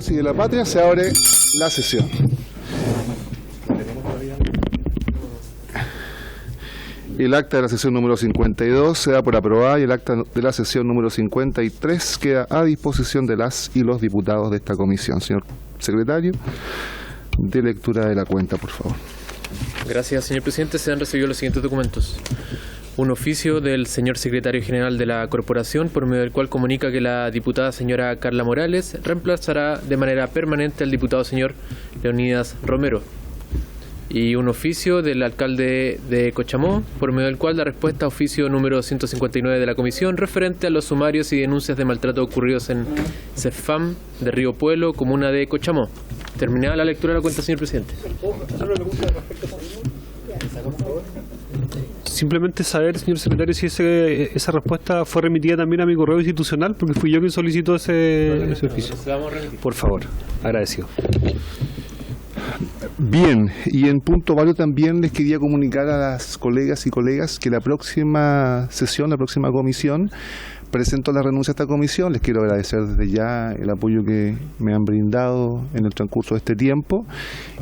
Dios y de la Patria, se abre la sesión. El acta de la sesión número 52 se da por aprobada y el acta de la sesión número 53 queda a disposición de las y los diputados de esta comisión. Señor secretario, de lectura de la cuenta, por favor. Gracias, señor presidente. Se han recibido los siguientes documentos. Un oficio del señor secretario general de la Corporación, por medio del cual comunica que la diputada señora Carla Morales reemplazará de manera permanente al diputado señor Leonidas Romero. Y un oficio del alcalde de Cochamó, por medio del cual da respuesta a oficio número 159 de la Comisión, referente a los sumarios y denuncias de maltrato ocurridos en CEFAM de Río Pueblo, comuna de Cochamó. Terminada la lectura de la cuenta, señor presidente. Simplemente saber, señor secretario, si esa respuesta fue remitida también a mi correo institucional, porque fui yo quien solicitó ese oficio. Por favor, agradecido. Bien, y en punto válido también les quería comunicar a las colegas y colegas que la próxima sesión, la próxima comisión, presento la renuncia a esta comisión. Les quiero agradecer desde ya el apoyo que me han brindado en el transcurso de este tiempo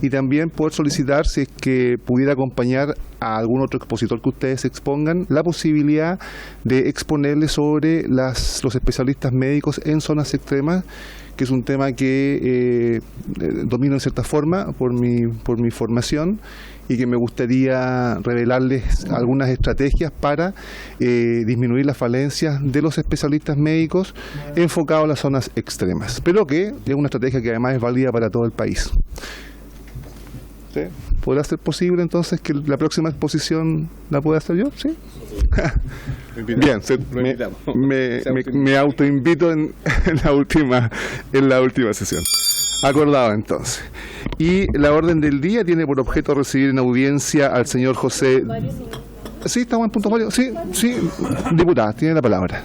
y también poder solicitar, si es que pudiera acompañar a algún otro expositor que ustedes expongan, la posibilidad de exponerles sobre los especialistas médicos en zonas extremas, que es un tema que domino en cierta forma por mi formación y que me gustaría revelarles algunas estrategias para disminuir las falencias de los especialistas médicos enfocados a las zonas extremas, pero que es una estrategia que además es válida para todo el país. ¿Sí? ¿Podrá ser posible entonces que la próxima exposición la pueda hacer yo? ¿Sí? Bien, me autoinvito en la última sesión. Acordado entonces. Y la orden del día tiene por objeto recibir en audiencia al señor José. Sí, estamos en punto varios. Sí, diputada, tiene la palabra.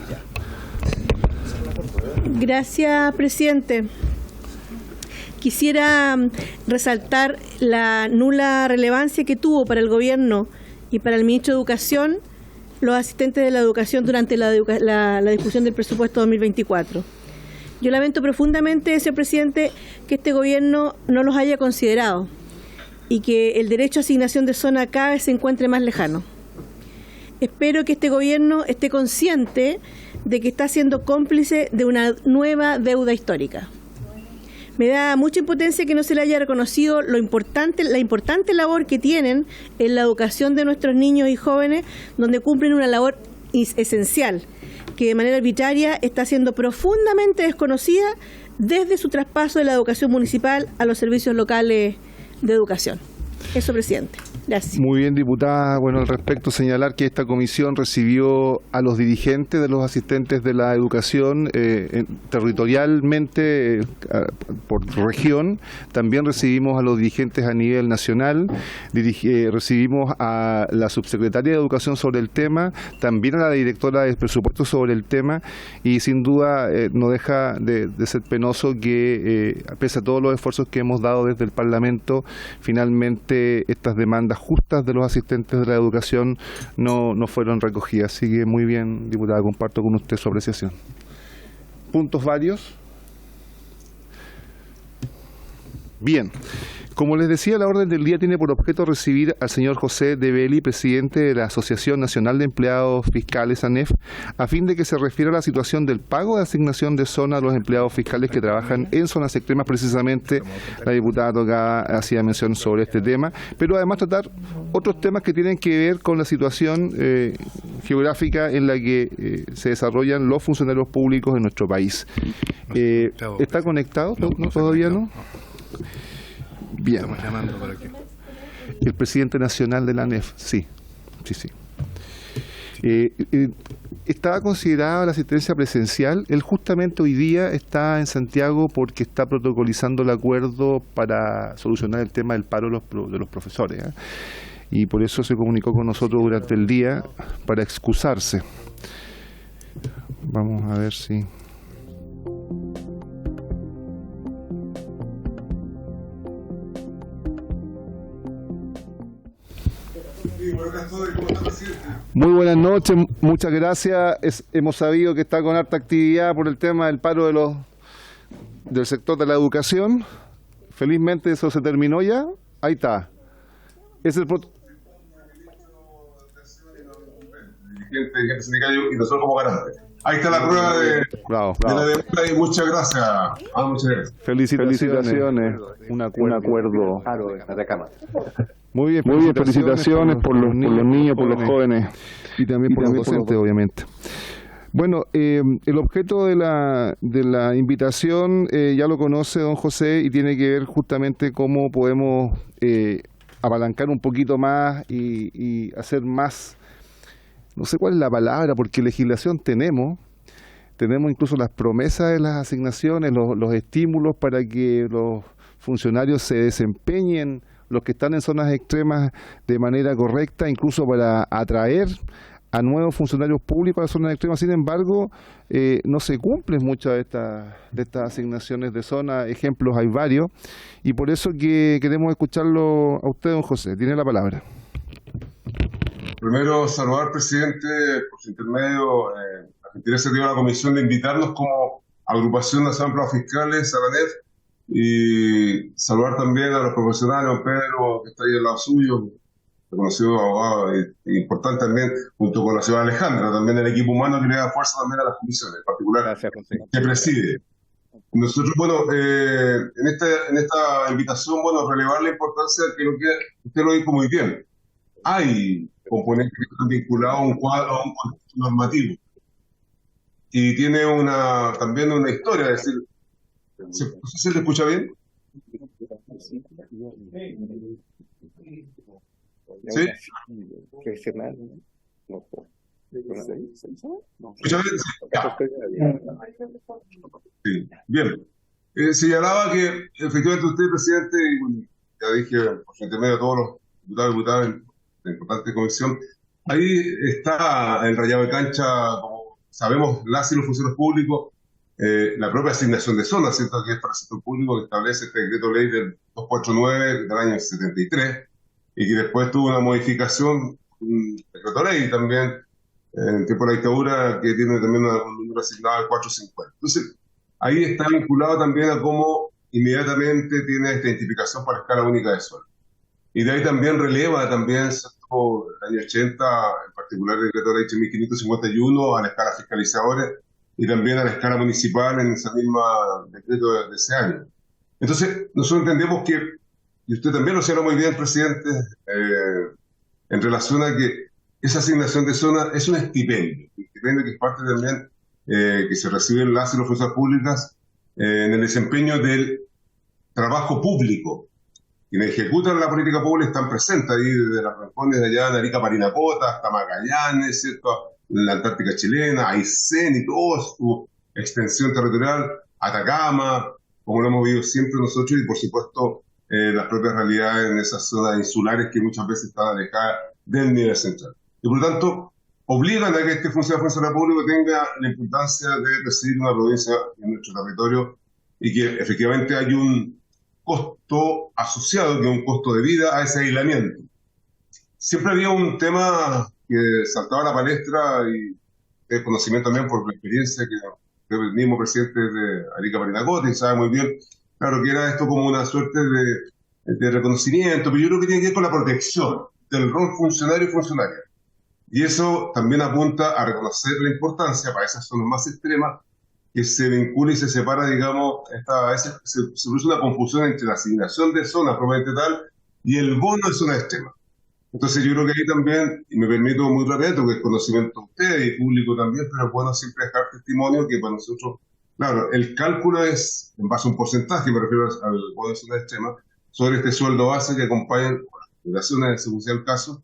Gracias, presidente. Quisiera resaltar la nula relevancia que tuvo para el gobierno y para el ministro de Educación los asistentes de la educación durante la discusión del presupuesto 2024. Yo lamento profundamente, señor presidente, que este gobierno no los haya considerado y que el derecho a asignación de zona cada vez se encuentre más lejano. Espero que este gobierno esté consciente de que está siendo cómplice de una nueva deuda histórica. Me da mucha impotencia que no se le haya reconocido la importante labor que tienen en la educación de nuestros niños y jóvenes, donde cumplen una labor esencial, que de manera arbitraria está siendo profundamente desconocida desde su traspaso de la educación municipal a los servicios locales de educación. Eso, presidente. Gracias. Muy bien, diputada. Bueno, al respecto señalar que esta comisión recibió a los dirigentes de los asistentes de la educación territorialmente por región. También recibimos a los dirigentes a nivel nacional. Recibimos a la subsecretaria de Educación sobre el tema, también a la directora de presupuesto sobre el tema, y sin duda no deja de ser penoso que, pese a todos los esfuerzos que hemos dado desde el Parlamento, finalmente estas demandas justas de los asistentes de la educación no fueron recogidas. Así que muy bien, diputada, comparto con usted su apreciación. ¿Puntos varios? Bien. Como les decía, la orden del día tiene por objeto recibir al señor José de Belli, presidente de la Asociación Nacional de Empleados Fiscales, ANEF, a fin de que se refiera a la situación del pago de asignación de zona a los empleados fiscales que trabajan en zonas extremas. Precisamente la diputada tocada hacía mención sobre este tema, pero además tratar otros temas que tienen que ver con la situación geográfica en la que se desarrollan los funcionarios públicos en nuestro país. ¿Está conectado? ¿No? ¿Todavía no? Bien. El presidente nacional de la ANEF, sí. Estaba considerada la asistencia presencial. Él justamente hoy día está en Santiago porque está protocolizando el acuerdo para solucionar el tema del paro de los profesores, y por eso se comunicó con nosotros durante el día para excusarse. Vamos a ver si... Muy buenas noches, muchas gracias. Hemos sabido que está con harta actividad por el tema del paro del sector de la educación. Felizmente eso se terminó ya. Ahí está. Es el dirigente sindical y nosotros como garantes. Ahí está la prueba de la demanda y muchas gracias. Muchas gracias. Felicitaciones. Un acuerdo. Muy bien, felicitaciones por los niños, por los jóvenes y también por los docentes, obviamente. Bueno, el objeto de la invitación ya lo conoce don José y tiene que ver justamente cómo podemos apalancar un poquito más y hacer más, no sé cuál es la palabra, porque legislación tenemos incluso las promesas de las asignaciones, los estímulos para que los funcionarios se desempeñen, los que están en zonas extremas de manera correcta, incluso para atraer a nuevos funcionarios públicos a las zonas extremas. Sin embargo, no se cumplen muchas de estas asignaciones de zona. Ejemplos hay varios, y por eso que queremos escucharlo a usted, don José. Tiene la palabra. Primero, saludar al presidente por su intermedio, la gentileza que dio a la comisión de invitarnos como agrupación nacional de fiscales a la NEF, y saludar también a los profesionales, don Pedro, que está ahí al lado suyo, reconocido abogado importante también, junto con la señora Alejandra, también el equipo humano que le da fuerza también a las comisiones, en particular que preside. Nosotros, en esta invitación, relevar la importancia de que usted lo dijo muy bien. Hay componentes que están vinculados a un cuadro, a un contexto normativo. Y tiene también una historia, es decir, ¿se le escucha bien? ¿Sí? Sí, bien. Señalaba que efectivamente usted, presidente, y ya dije por su intermedio a todos los diputados y diputadas en la importante comisión, ahí está el rayado de cancha, como sabemos, las y los funcionarios públicos, la propia asignación de zonas, ¿cierto?, que es para el sector público, que establece este decreto ley del 249 del año 73, y que después tuvo una modificación, un decreto ley también, en tiempo de la dictadura, que tiene también un número asignado del 450. Entonces, ahí está vinculado también a cómo inmediatamente tiene esta identificación para escala única de sueldo. Y de ahí también releva también, ¿cierto?, el año 80, en particular el decreto ley 1551, a la escala fiscalizadora, y también a la escala municipal en esa misma decreto de ese año. Entonces, nosotros entendemos que, y usted también lo señaló muy bien, presidente, en relación a que esa asignación de zona es un estipendio que es parte también que se reciben las y los funcionarios públicas en el desempeño del trabajo público. Quienes ejecutan la política pública están presentes ahí desde las regiones de allá, de Arica, Parinacota, hasta Magallanes, ¿cierto?, la Antártica chilena, Aysén y toda su extensión territorial, Atacama, como lo hemos vivido siempre nosotros, y por supuesto las propias realidades en esas zonas insulares que muchas veces están alejadas del nivel central. Y por lo tanto, obligan a que este funcionario público tenga la importancia de presidir una provincia en nuestro territorio, y que efectivamente hay un costo asociado, que es un costo de vida a ese aislamiento. Siempre había un tema que saltaba a la palestra, y el conocimiento también por la experiencia que el mismo presidente de Arica, Parinacota, y sabe muy bien, claro, que era esto como una suerte de reconocimiento, pero yo creo que tiene que ver con la protección del rol funcionario y funcionaria. Y eso también apunta a reconocer la importancia para esas zonas más extremas, que se vincula y se separa, digamos, se produce una confusión entre la asignación de zonas propiamente tal y el bono de zona extrema. Entonces yo creo que ahí también, y me permito muy rápido, que es conocimiento de ustedes y público también, pero es bueno siempre dejar testimonio que para nosotros, claro, el cálculo es en base a un porcentaje, me refiero al bono de zona extrema, sobre este sueldo base que acompaña las jubilaciones, según sea el caso,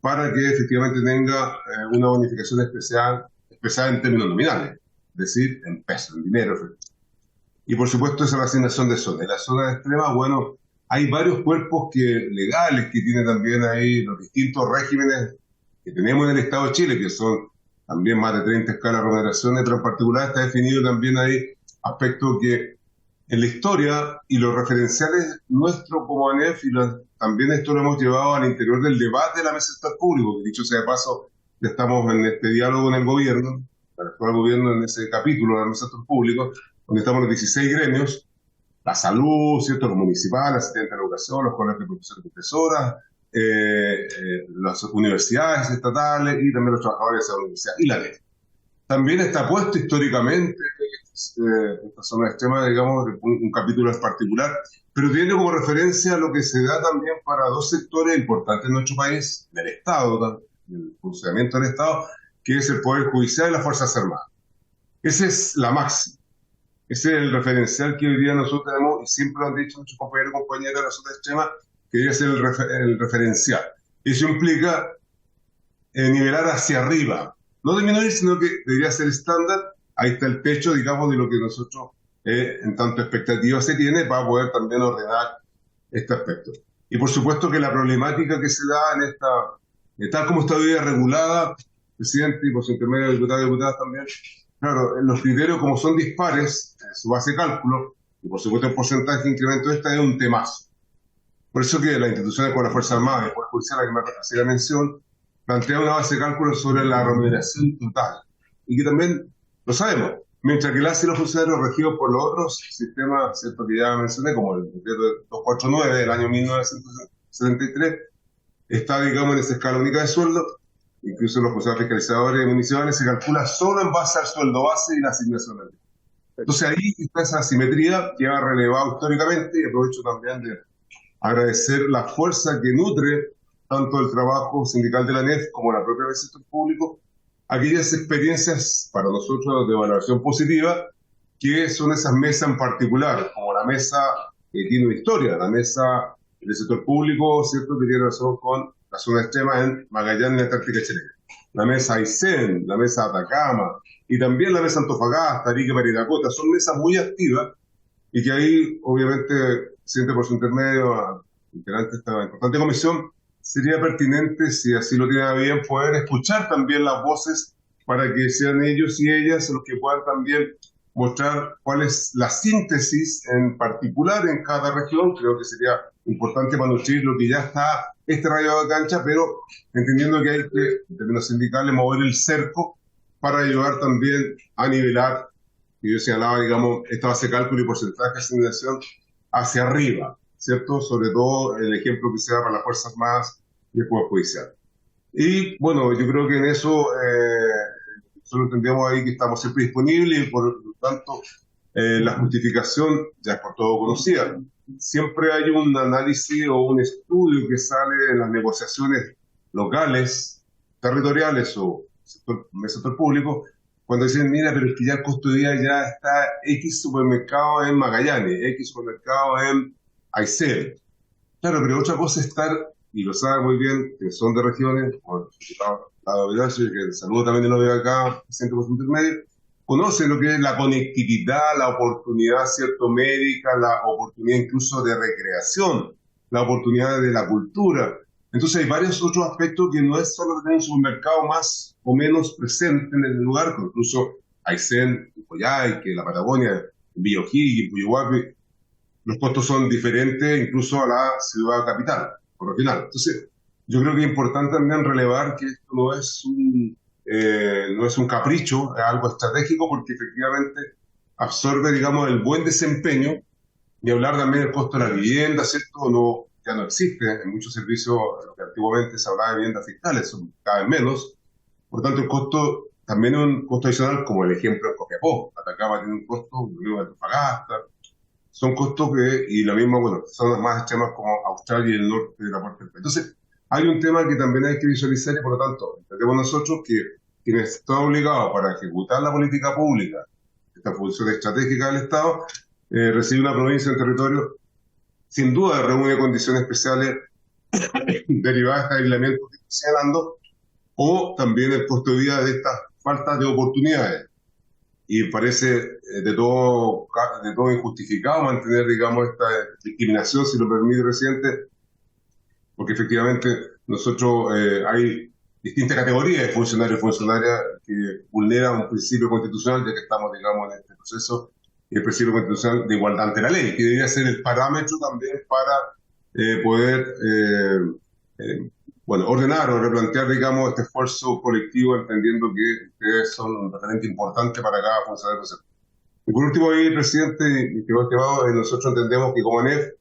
para que efectivamente tenga una bonificación especial en términos nominales, es decir, en pesos, en dinero. Y por supuesto esa es la asignación de zona. En la zona extrema, bueno, hay varios cuerpos legales que tienen también ahí los distintos regímenes que tenemos en el Estado de Chile, que son también más de 30 escalas de remuneraciones, pero en particular está definido también ahí aspectos que en la historia y los referenciales nuestros como ANEF, y también esto lo hemos llevado al interior del debate de la mesa del sector público, que dicho sea de paso, ya estamos en este diálogo en el gobierno, para el actual gobierno, en ese capítulo de la mesa del sector público, donde estamos los 16 gremios, la salud, ¿cierto? Los municipales, asistentes de educación, los colegios de profesores y profesoras, las universidades estatales y también los trabajadores de esa universidad y la ley. También está puesto históricamente esta zona extrema, digamos, un capítulo en particular, pero tiene como referencia lo que se da también para dos sectores importantes en nuestro país, del Estado, el funcionamiento del Estado, que es el Poder Judicial y las Fuerzas Armadas. Esa es la máxima. Ese es el referencial que hoy día nosotros tenemos, y siempre lo han dicho muchos compañeros y compañeras de la zona extrema, que debe ser el referencial. Eso implica nivelar hacia arriba, no disminuir, sino que debería ser estándar. Ahí está el techo, digamos, de lo que nosotros, en tanto expectativa se tiene, para poder también ordenar este aspecto. Y por supuesto que la problemática que se da en esta, tal como está hoy día regulada, presidente, y por su intermedio de diputados y diputadas también, claro, los criterios como son dispares, su base de cálculo, y por supuesto el porcentaje de incremento de esta es un temazo. Por eso que las instituciones como la Fuerza Armada y el Poder Judicial, a que me hacía mención, plantea una base de cálculo sobre la remuneración total. Y que también, lo sabemos, mientras que las y los funcionarios regidos por los otros sistemas, ¿cierto?, que ya mencioné, como el decreto 249 del año 1973, está, digamos, en esa escala única de sueldo. Incluso los funcionarios fiscalizadores municipales se calcula solo en base al sueldo base y la asignación del. Entonces ahí está esa asimetría que ha relevado históricamente, y aprovecho también de agradecer la fuerza que nutre tanto el trabajo sindical de la ANEF como la propia del sector público, aquellas experiencias para nosotros de evaluación positiva, que son esas mesas en particular, como la mesa que tiene una historia, la mesa del sector público, ¿cierto?, que tiene razón con la zona extrema en Magallanes, en la Antártica chilena. La mesa Aysén, la mesa Atacama, y también la mesa Antofagasta, Arica, Parinacota, son mesas muy activas, y que ahí, obviamente, presidente, por su intermedio, integrante de esta importante comisión, sería pertinente, si así lo tiene bien, poder escuchar también las voces para que sean ellos y ellas los que puedan también mostrar cuál es la síntesis en particular en cada región. Creo que sería importante para nutrir lo que ya está este rayo de cancha, pero entendiendo que hay que, en términos sindicales, mover el cerco para ayudar también a nivelar, y yo señalaba, digamos, esta base de cálculo y porcentaje de asignación hacia arriba, ¿cierto? Sobre todo el ejemplo que se da para las Fuerzas Armadas y el Poder Judicial. Y bueno, yo creo que en eso solo entendemos ahí que estamos siempre disponibles, y por lo tanto la justificación ya es por todo conocida. Siempre hay un análisis o un estudio que sale en las negociaciones locales, territoriales o del sector público, cuando dicen, mira, pero es que ya el costo de vida ya está X supermercado en Magallanes, X supermercado en Aysén. Claro, pero otra cosa es estar, y lo sabe muy bien, que son de regiones, como el diputado Vidacio, que saludo también de novio acá, presidente por su intermedio, conocen lo que es la conectividad, la oportunidad, ¿cierto?, médica, la oportunidad incluso de recreación, la oportunidad de la cultura. Entonces hay varios otros aspectos que no es solo tener un supermercado más o menos presente en el lugar, que incluso Aysén, Coyhaique, la Patagonia, en Villa O'Higgins, en Puyuhuapi, los costos son diferentes incluso a la ciudad capital, por regional. Entonces, yo creo que es importante también relevar que esto no es un capricho, es algo estratégico, porque efectivamente absorbe, digamos, el buen desempeño, y hablar también del costo de la vivienda, ¿cierto? Ya no existe en muchos servicios, lo que antiguamente se hablaba de viviendas fiscales, son cada vez menos. Por tanto, el costo también es un costo adicional, como el ejemplo de Copiapó. Atacama tiene un costo, lo mismo de Antofagasta. Son costos y lo mismo, bueno, zonas más extremas como Australia y el norte de la parte del país. Entonces, hay un tema que también hay que visualizar, y por lo tanto, entendemos nosotros que quienes están obligados para ejecutar la política pública, esta función estratégica del Estado, recibe una provincia en territorio, sin duda reúne condiciones especiales derivadas de aislamiento que estoy señalando, o también el costo de vida de estas faltas de oportunidades. Y parece de todo injustificado mantener, digamos, esta discriminación, si lo permite el presidente, porque efectivamente nosotros hay distintas categorías de funcionarios y funcionarias que vulneran un principio constitucional, ya que estamos, digamos, en este proceso, y el principio constitucional de igualdad ante la ley, que debería ser el parámetro también para poder ordenar o replantear, digamos, este esfuerzo colectivo, entendiendo que ustedes son un referente importante para cada funcionario del sector. Y por último, ahí, presidente, y que nosotros entendemos que como ANEF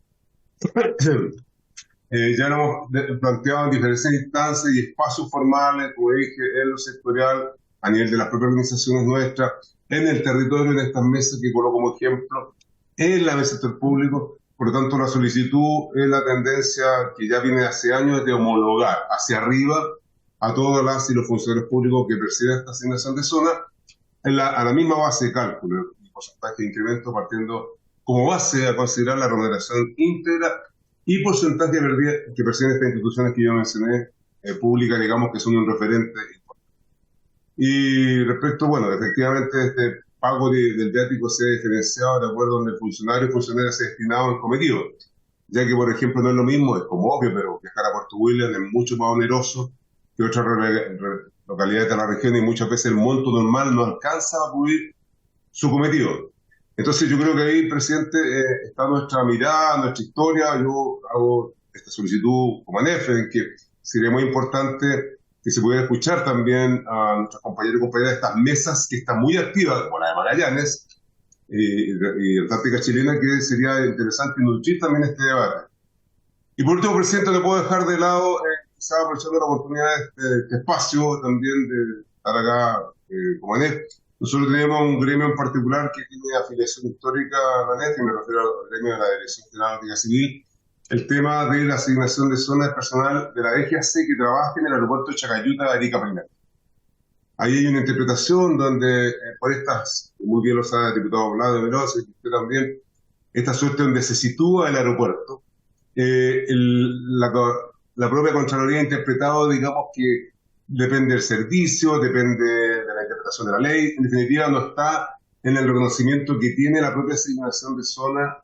ya lo hemos planteado en diferentes instancias y espacios formales, como dije, en lo sectorial, a nivel de las propias organizaciones nuestras, en el territorio, en estas mesas que coloco como ejemplo, en la mesa del sector público. Por lo tanto, la solicitud es la tendencia que ya viene hace años de homologar hacia arriba a todas las y los funcionarios públicos que perciben esta asignación de zona a la misma base de cálculo, el porcentaje de incremento partiendo como base a considerar la remuneración íntegra y porcentaje que perciben estas instituciones que yo mencioné, públicas, digamos, que son un referente importante. Y respecto, bueno, efectivamente este pago del viático se ha diferenciado de acuerdo donde el funcionario y funcionaria se destinado al cometido, ya que, por ejemplo, no es lo mismo, es como obvio, pero viajar a Puerto William es mucho más oneroso que otras localidades de la región y muchas veces el monto normal no alcanza a cubrir su cometido. Entonces yo creo que ahí, presidente, está nuestra mirada, nuestra historia. Yo hago esta solicitud como ANEF, en que sería muy importante que se pudiera escuchar también a nuestros compañeros y compañeras de estas mesas que están muy activas, como la de Magallanes y Antártica Chilena, que sería interesante nutrir también este debate. Y por último, presidente, no puedo dejar de lado, quizás aprovechando la oportunidad de este espacio también de estar acá como ANEF. Nosotros tenemos un gremio en particular que tiene afiliación histórica a la ANEF, que me refiero al gremio de la Dirección General de Náutica Civil, el tema de la asignación de zonas de personal de la DGAC que trabaja en el aeropuerto de Chacayuta de Arica primero. Ahí hay una interpretación donde, por estas, muy bien lo sabe el diputado Vlado Meroz, y usted también, esta suerte donde se sitúa el aeropuerto, la propia Contraloría ha interpretado, digamos, que depende del servicio, depende de la interpretación de la ley, en definitiva no está en el reconocimiento que tiene la propia asignación de zona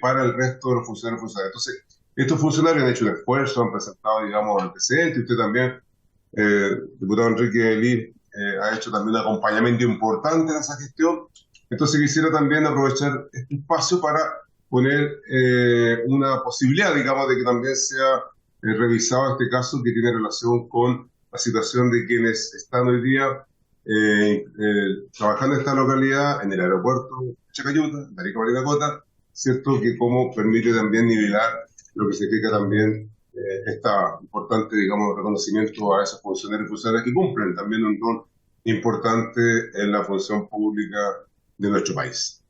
para el resto de los funcionarios y funcionarias. Entonces, estos funcionarios han hecho un esfuerzo, han presentado, digamos, antecedentes, usted también, diputado Enrique Elí, ha hecho también un acompañamiento importante en esa gestión. Entonces quisiera también aprovechar este espacio para poner una posibilidad, digamos, de que también sea revisado este caso que tiene relación con la situación de quienes están hoy día trabajando en esta localidad, en el aeropuerto de Chacayuta, de Arica Parinacota, ¿cierto? Que como permite también nivelar lo que significa también esta importante, digamos, reconocimiento a esos funcionarios y funcionarias que cumplen también un rol importante en la función pública de nuestro país.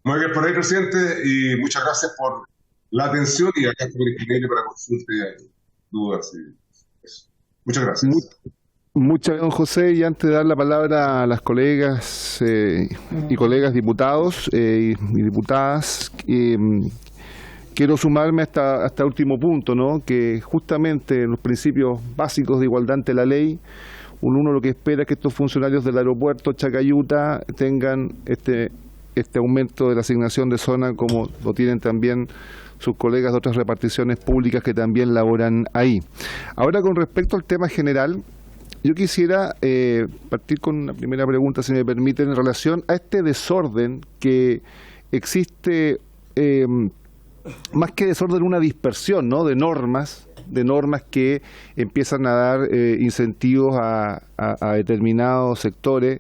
Muy bien por ahí, presidente, y muchas gracias por la atención y acá estoy disponible para consulta y dudas y eso. Muchas gracias. Muchas gracias, don José. Y antes de dar la palabra a las colegas y colegas diputados y diputadas, quiero sumarme hasta este último punto, ¿no? Que justamente en los principios básicos de igualdad ante la ley, uno lo que espera es que estos funcionarios del aeropuerto Chacayuta tengan este aumento de la asignación de zona como lo tienen también sus colegas de otras reparticiones públicas que también laboran ahí. Ahora, con respecto al tema general, yo quisiera partir con una primera pregunta, si me permiten, en relación a este desorden que existe, más que desorden, una dispersión, ¿no?, de normas que empiezan a dar incentivos a determinados sectores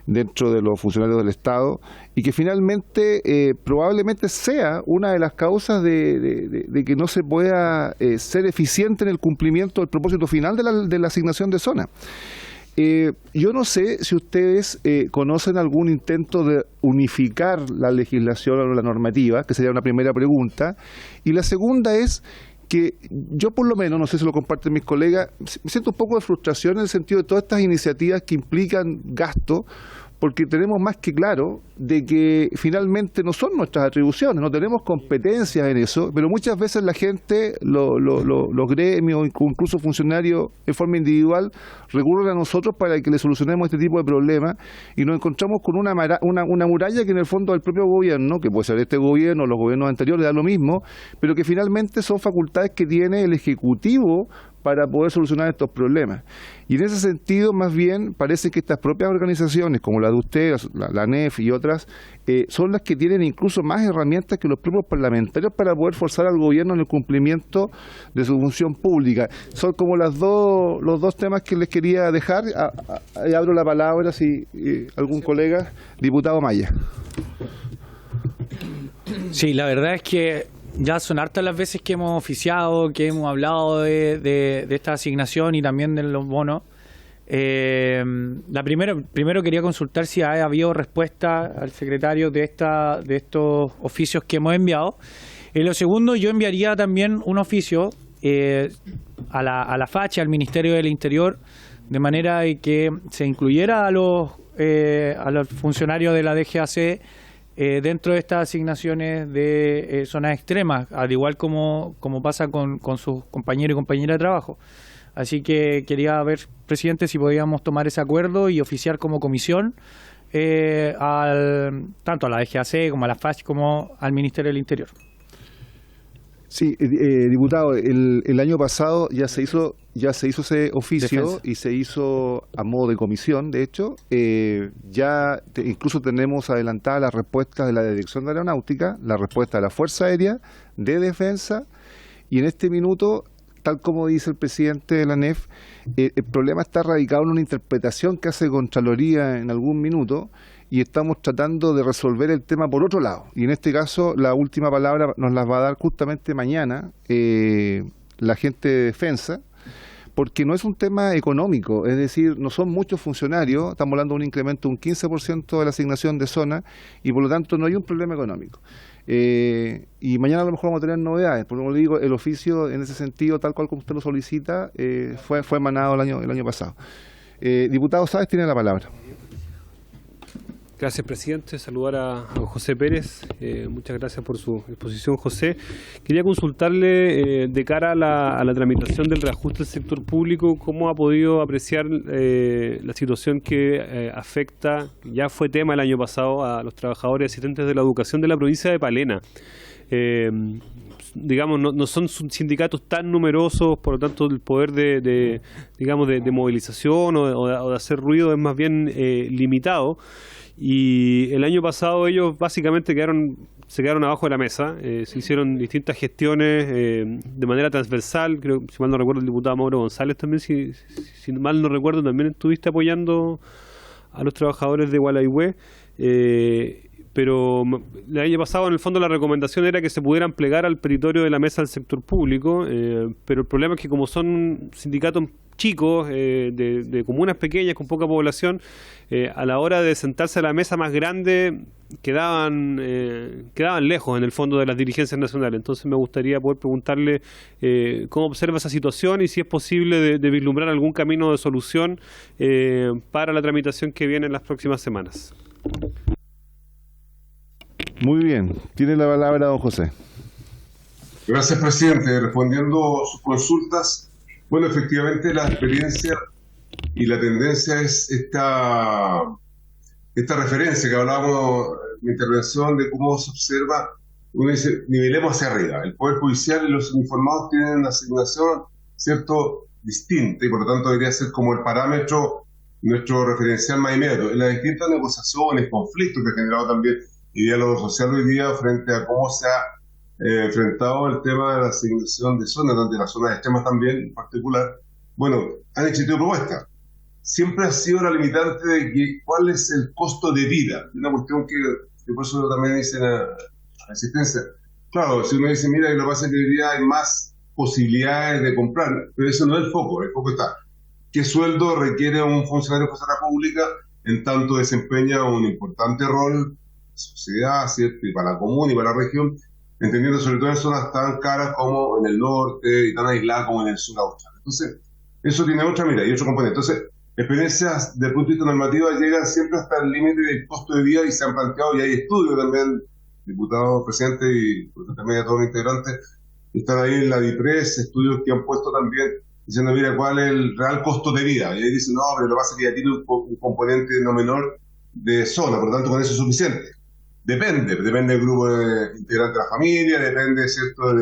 dentro de los funcionarios del Estado y que finalmente probablemente sea una de las causas de que no se pueda ser eficiente en el cumplimiento del propósito final de la asignación de zona. Yo no sé si ustedes conocen algún intento de unificar la legislación o la normativa, que sería una primera pregunta, y la segunda es que yo por lo menos, no sé si lo comparten mis colegas, me siento un poco de frustración en el sentido de todas estas iniciativas que implican gasto, porque tenemos más que claro de que finalmente no son nuestras atribuciones, no tenemos competencias en eso, pero muchas veces la gente, los gremios, incluso funcionarios en forma individual, recurren a nosotros para que le solucionemos este tipo de problemas y nos encontramos con una muralla que en el fondo del propio gobierno, que puede ser este gobierno o los gobiernos anteriores, da lo mismo, pero que finalmente son facultades que tiene el Ejecutivo para poder solucionar estos problemas. Y en ese sentido, más bien, parece que estas propias organizaciones, como la de ustedes, la ANEF y otras, son las que tienen incluso más herramientas que los propios parlamentarios para poder forzar al gobierno en el cumplimiento de su función pública. Son como los dos temas que les quería dejar. Abro la palabra si algún colega, diputado Maya. Sí, la verdad es que ya son hartas las veces que hemos oficiado, que hemos hablado de esta asignación y también de los bonos. Primero quería consultar si ha habido respuesta al secretario de estos oficios que hemos enviado. Y lo segundo, yo enviaría también un oficio a la FACHE, al Ministerio del Interior, de manera de que se incluyera a los funcionarios de la DGAC dentro de estas asignaciones de zonas extremas, al igual como pasa con sus compañeros y compañeras de trabajo. Así que quería ver, presidente, si podíamos tomar ese acuerdo y oficiar como comisión tanto a la DGAC como a la FACH como al Ministerio del Interior. Sí, diputado, el año pasado ya se hizo ese oficio. Defensa. Y se hizo a modo de comisión, de hecho. Incluso tenemos adelantadas las respuestas de la Dirección de Aeronáutica, la respuesta de la Fuerza Aérea, de Defensa, y en este minuto, tal como dice el presidente de la ANEF, el problema está radicado en una interpretación que hace Contraloría en algún minuto, y estamos tratando de resolver el tema por otro lado. Y en este caso, la última palabra nos la va a dar justamente mañana la gente de Defensa, porque no es un tema económico, es decir, no son muchos funcionarios, estamos hablando de un incremento de un 15% de la asignación de zona, y por lo tanto no hay un problema económico. Y mañana a lo mejor vamos a tener novedades, porque como le digo, el oficio en ese sentido, tal cual como usted lo solicita, fue emanado el año pasado. Diputado Sáez tiene la palabra. Gracias, presidente. Saludar a José Pérez. Muchas gracias por su exposición, José. Quería consultarle de cara a la tramitación del reajuste del sector público, ¿cómo ha podido apreciar la situación que afecta, ya fue tema el año pasado, a los trabajadores asistentes de la educación de la provincia de Palena? Digamos, no son sindicatos tan numerosos, por lo tanto el poder de movilización o de hacer ruido es más bien limitado. Y el año pasado ellos básicamente se quedaron abajo de la mesa, se hicieron distintas gestiones de manera transversal, creo, si mal no recuerdo el diputado Mauro González también, si mal no recuerdo, también estuviste apoyando a los trabajadores de Gualeguaychú, pero el año pasado en el fondo la recomendación era que se pudieran plegar al peritorio de la mesa del sector público, pero el problema es que como son sindicatos chicos, de comunas pequeñas con poca población, a la hora de sentarse a la mesa más grande quedaban lejos en el fondo de las dirigencias nacionales. Entonces me gustaría poder preguntarle cómo observa esa situación y si es posible de vislumbrar algún camino de solución para la tramitación que viene en las próximas semanas. Muy bien, tiene la palabra don José. Gracias, presidente. Respondiendo a sus consultas, bueno, efectivamente la experiencia y la tendencia es esta referencia que hablábamos en mi intervención de cómo se observa, uno dice, nivelemos hacia arriba. El Poder Judicial y los uniformados tienen una asignación, ¿cierto?, distinta, y por lo tanto debería ser como el parámetro, nuestro referencial más inmediato. En las distintas negociaciones, conflictos que ha generado también y diálogo social hoy día frente a cómo se ha enfrentado el tema de la asignación de zonas, donde las zonas extremas también en particular, bueno, han existido propuestas. Siempre ha sido la limitante de que cuál es el costo de vida, una cuestión que por eso también dicen a asistencia. Claro, si uno dice, mira, lo que pasa es que hoy día hay más posibilidades de comprar, pero eso no es el foco está. ¿Qué sueldo requiere un funcionario de fuerza pública en tanto desempeña un importante rol sociedad, ¿cierto?, y para la comuna y para la región, entendiendo sobre todo en zonas tan caras como en el norte y tan aisladas como en el sur austral. Entonces, eso tiene otra mirada y otro componente. Entonces, experiencias desde el punto de vista normativo llegan siempre hasta el límite del costo de vida y se han planteado, y hay estudios también, diputado, presidente y también a todos los integrantes, están ahí en la DIPRES, estudios que han puesto también diciendo, mira, cuál es el real costo de vida. Y ahí dicen, no, pero lo que pasa es que ya tiene un componente no menor de zona, por lo tanto con eso es suficiente. Depende del grupo de integrantes de la familia, depende, ¿cierto?,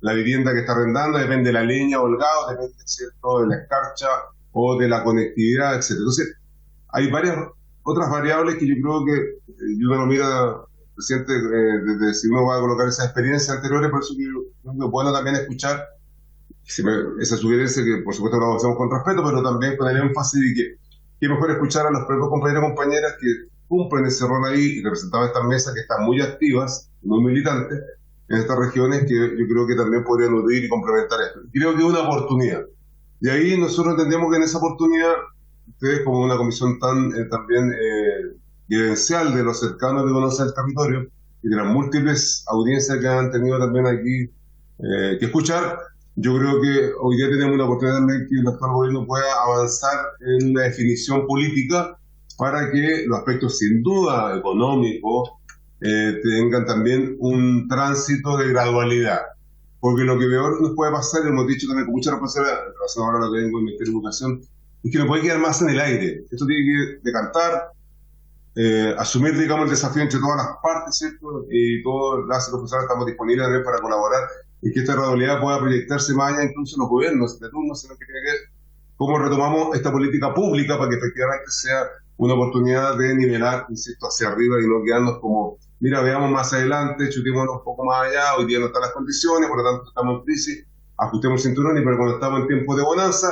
la vivienda que está arrendando, depende de la leña o el gas, depende, ¿cierto?, de la escarcha o de la conectividad, etcétera. Entonces, hay varias otras variables que yo creo que yo no lo mira, presidente, desde si uno va a colocar esas experiencias anteriores, por eso que es bueno también escuchar esa sugerencia, que por supuesto lo hacemos con respeto, pero también con el énfasis de que es mejor escuchar a los propios compañeros y compañeras que cumplen ese rol ahí y representaban estas mesas que están muy activas, muy militantes en estas regiones, que yo creo que también podrían nutrir y complementar esto. Creo que es una oportunidad. Y ahí nosotros entendemos que en esa oportunidad, ustedes como una comisión tan también vivencial de los cercanos de conocer el territorio y de las múltiples audiencias que han tenido también aquí que escuchar, yo creo que hoy día tenemos una oportunidad también que el actual gobierno pueda avanzar en una definición política para que los aspectos sin duda económicos tengan también un tránsito de gradualidad. Porque lo que peor nos puede pasar, y hemos dicho también con mucha responsabilidad, en relación ahora a lo que vengo en el Ministerio de Educación, es que no puede quedar más en el aire. Esto tiene que decantar, asumir, digamos, el desafío entre todas las partes, ¿cierto? Y todas las profesoras estamos disponibles también para colaborar y que esta gradualidad pueda proyectarse más allá incluso en los gobiernos de turno, sino que tiene que ver cómo retomamos esta política pública para que efectivamente sea una oportunidad de nivelar, insisto, hacia arriba y no quedarnos como, mira, veamos más adelante, chutémonos un poco más allá, hoy día no están las condiciones, por lo tanto estamos en crisis, ajustemos el cinturón, pero cuando estamos en tiempos de bonanza,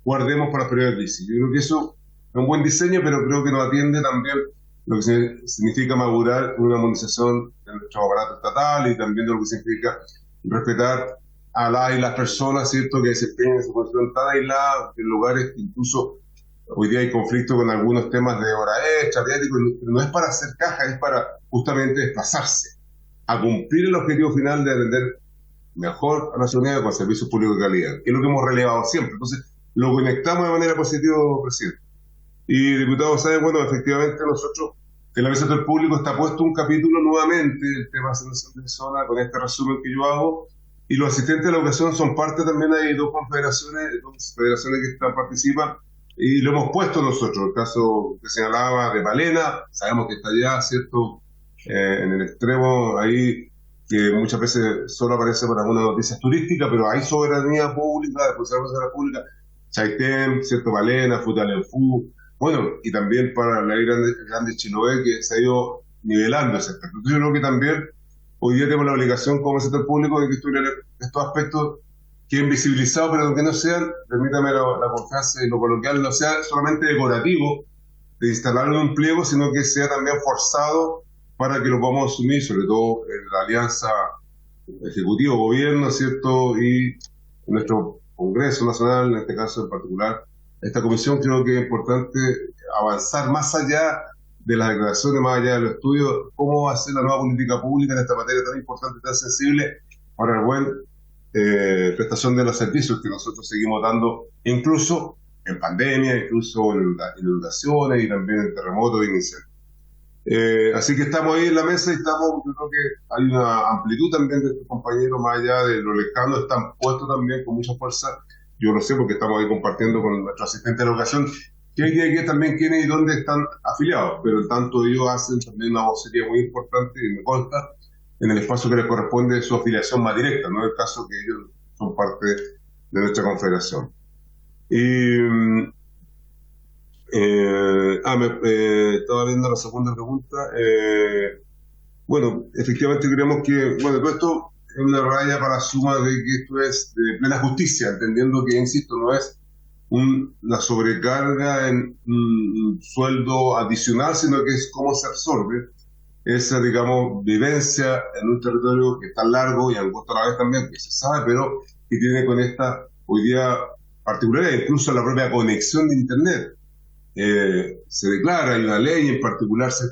guardemos para las periodos de crisis. Yo creo que eso es un buen diseño, pero creo que nos atiende también lo que significa madurar una modernización de nuestro aparato estatal y también de lo que significa respetar a las personas, ¿cierto?, que desempeñan su función tan aislada en lugares que incluso hoy día hay conflicto con algunos temas de hora extra, pero no es para hacer caja, es para justamente desplazarse a cumplir el objetivo final de atender mejor a la ciudadanía con servicios públicos de calidad, que es lo que hemos relevado siempre. Entonces, lo conectamos de manera positiva, presidente. Y, diputado, ¿saben? Bueno, efectivamente nosotros, en la mesa del público está puesto un capítulo nuevamente del tema de asignación de zona, con este resumen que yo hago, y los asistentes de la educación son parte también, hay dos federaciones que participan, y lo hemos puesto nosotros. El caso que señalaba de Palena, sabemos que está allá, ¿cierto?, en el extremo ahí, que muchas veces solo aparece para algunas noticias turísticas, pero hay soberanía pública, después de la soberanía pública, Chaitén, ¿cierto?, Palena, Futaleufú, bueno, y también para la grande Chiloé, que se ha ido nivelando ese aspecto. Entonces yo creo que también hoy día tenemos la obligación como sector público de que estos aspectos queden visibilizados, pero que no sean, permítame la confianza y lo coloquial, no sea solamente decorativo de instalarlo en un pliego, sino que sea también forzado para que lo podamos asumir, sobre todo en la alianza ejecutivo-gobierno, ¿cierto?, y nuestro Congreso Nacional, en este caso en particular, esta comisión. Creo que es importante avanzar más allá de las declaraciones, más allá de los estudios, cómo va a ser la nueva política pública en esta materia tan importante, tan sensible, para la buena prestación de los servicios que nosotros seguimos dando, incluso en pandemia, incluso en inundaciones y también en terremotos y incendios. Así que estamos ahí en la mesa y yo creo que hay una amplitud también de estos compañeros, más allá de lo lejano, están puestos también con mucha fuerza. Yo lo sé porque estamos ahí compartiendo con nuestro asistente de la educación, que hay que también quiénes y dónde están afiliados, pero en tanto ellos hacen también una vocería muy importante, y me consta, en el espacio que les corresponde su afiliación más directa, no es el caso que ellos son parte de nuestra confederación. Y estaba viendo la segunda pregunta. Bueno, efectivamente creemos que, bueno, todo esto es una raya para la suma de que esto es de plena justicia, entendiendo que, insisto, no es una sobrecarga en un sueldo adicional, sino que es cómo se absorbe esa, digamos, vivencia en un territorio que es tan largo y angosto a la vez también, que se sabe, pero que tiene con esta, hoy día, particularidad, incluso la propia conexión de Internet. Se declara, hay una ley en particular, se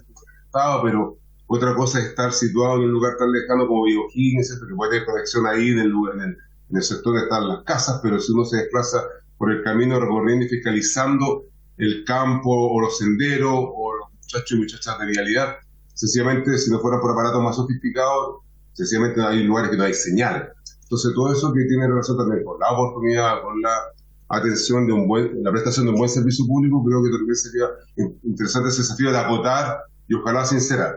Estado, pero otra cosa es estar situado en un lugar tan lejano como Biojines, que puede tener conexión ahí en el sector donde están las casas, pero si uno se desplaza por el camino recorriendo y fiscalizando el campo o los senderos o los muchachos y muchachas de vialidad, sencillamente, si no fuera por aparatos más sofisticados, sencillamente hay lugares que no hay señal. Entonces, todo eso que tiene relación también con la oportunidad, con la atención de la prestación de un buen servicio público, creo que también sería interesante ese desafío de acotar y ojalá sincerar,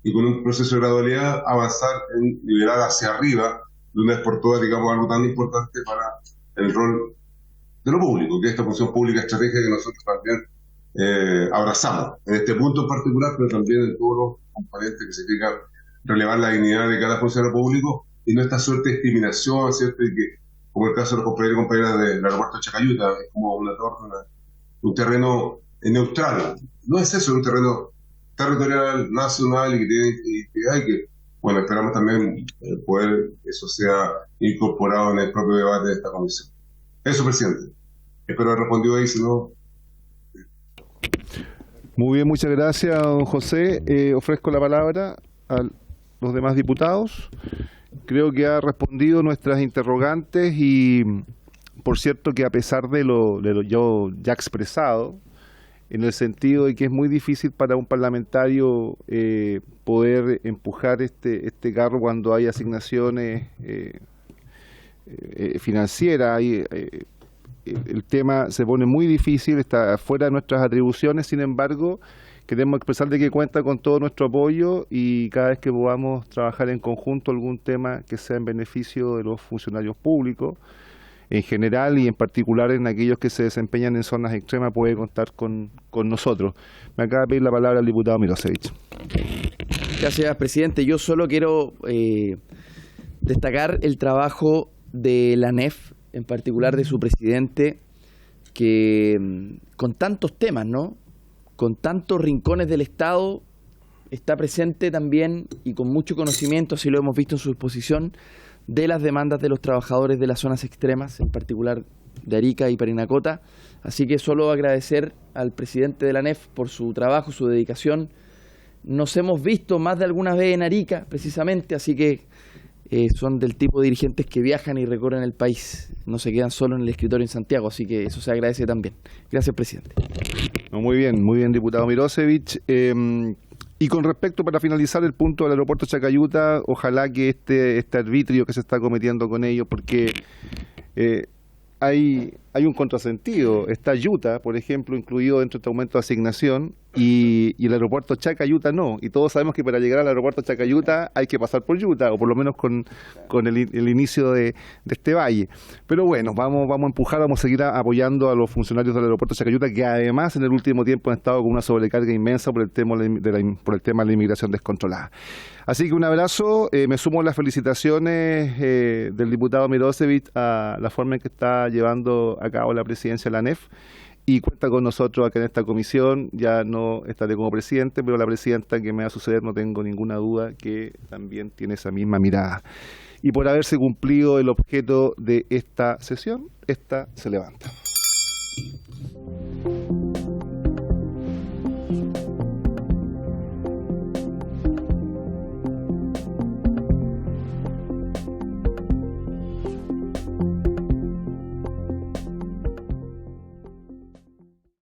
y con un proceso de gradualidad avanzar en liberar hacia arriba de una vez por todas, digamos, algo tan importante para el rol de lo público, que es esta función pública estratégica que nosotros también abrazamos, en este punto en particular, pero también en todos los componentes que significan relevar la dignidad de cada funcionario público y no esta suerte de discriminación, ¿cierto? Y que, como el caso de los compañeros y compañeras del aeropuerto de Chacayuta, es como un terreno neutral. No es eso, es un terreno territorial, nacional y que tiene identidad y que, bueno, esperamos también poder eso sea incorporado en el propio debate de esta comisión. Eso, presidente. Espero haber respondido ahí, si no... Muy bien, muchas gracias, don José. Ofrezco la palabra a los demás diputados. Creo que ha respondido nuestras interrogantes y, por cierto, que a pesar de lo yo ya expresado, en el sentido de que es muy difícil para un parlamentario poder empujar este carro cuando hay asignaciones financieras, el tema se pone muy difícil, está fuera de nuestras atribuciones. Sin embargo, queremos expresar de que cuenta con todo nuestro apoyo y cada vez que podamos trabajar en conjunto algún tema que sea en beneficio de los funcionarios públicos en general y en particular en aquellos que se desempeñan en zonas extremas, puede contar con nosotros. Me acaba de pedir la palabra el diputado Mirosevich. Gracias, presidente. Yo solo quiero destacar el trabajo de la ANEF, en particular de su presidente, que con tantos temas, ¿no?, con tantos rincones del Estado, está presente también y con mucho conocimiento, así lo hemos visto en su exposición, de las demandas de los trabajadores de las zonas extremas, en particular de Arica y Parinacota. Así que solo agradecer al presidente de la ANEF por su trabajo, su dedicación. Nos hemos visto más de alguna vez en Arica, precisamente, así que son del tipo de dirigentes que viajan y recorren el país, no se quedan solo en el escritorio en Santiago, así que eso se agradece también. Gracias, presidente. Muy bien, diputado Mirosevich. Y con respecto, para finalizar, el punto del aeropuerto Chacayuta, ojalá que este arbitrio que se está cometiendo con ellos, porque hay un contrasentido. Está Yuta, por ejemplo, incluido dentro de este aumento de asignación, y el aeropuerto Chacayuta no. Y todos sabemos que para llegar al aeropuerto Chacayuta hay que pasar por Yuta, o por lo menos con el inicio de este valle. Pero bueno, vamos a empujar, vamos a seguir apoyando a los funcionarios del aeropuerto Chacayuta, que además en el último tiempo han estado con una sobrecarga inmensa por el tema de la inmigración descontrolada. Así que un abrazo, me sumo a las felicitaciones del diputado Mirosevich a la forma en que está llevando a cabo la presidencia de la ANEF, y cuenta con nosotros acá en esta comisión. Ya no estaré como presidente, pero la presidenta que me va a suceder, no tengo ninguna duda que también tiene esa misma mirada. Y por haberse cumplido el objeto de esta sesión, esta se levanta.